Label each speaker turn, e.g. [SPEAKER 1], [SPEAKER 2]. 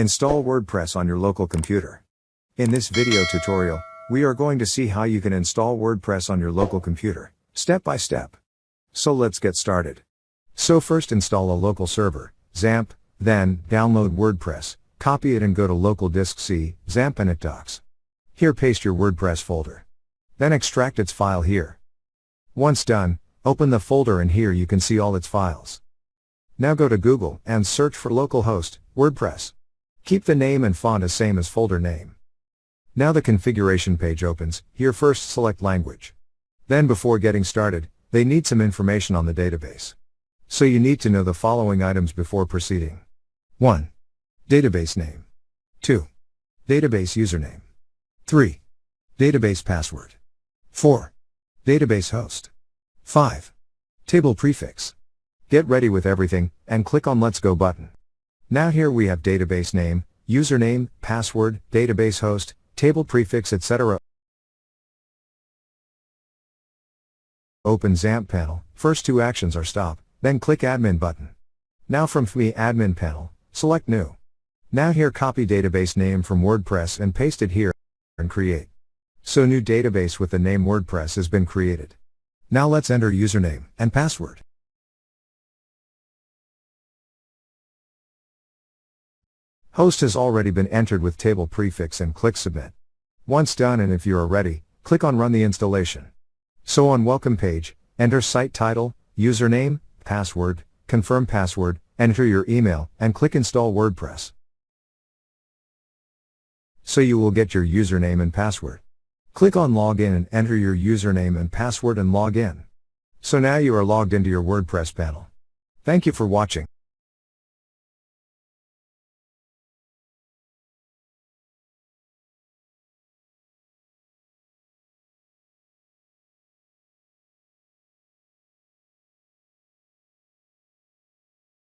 [SPEAKER 1] Install WordPress on your local computer. In this video tutorial, we are going to see how you can install WordPress on your local computer, step by step. So let's get started. So first install a local server, XAMPP, then download WordPress, copy it and go to local disk C, XAMPP and it docs. Here paste your WordPress folder. Then extract its file here. Once done, open the folder and here you can see all its files. Now go to Google and search for localhost, WordPress. Keep the name and font as same as folder name. Now the configuration page opens, here first select language. Then before getting started, they need some information on the database. So you need to know the following items before proceeding. 1. Database name. 2. Database username. 3. Database password. 4. Database host. 5. Table prefix. Get ready with everything, and click on Let's Go button. Now here we have database name, username, password, database host, table prefix etc. Open XAMPP panel, first two actions are stop, then click admin button. Now from FME admin panel, select new. Now here copy database name from WordPress and paste it here, and create. So new database with the name WordPress has been created. Now let's enter username and password. Host has already been entered with table prefix and click submit. Once done and if you are ready, click on run the installation. So on welcome page, enter site title, username, password, confirm password, enter your email and click install WordPress. So you will get your username and password. Click on login and enter your username and password and log in. So now you are logged into your WordPress panel. Thank you for watching.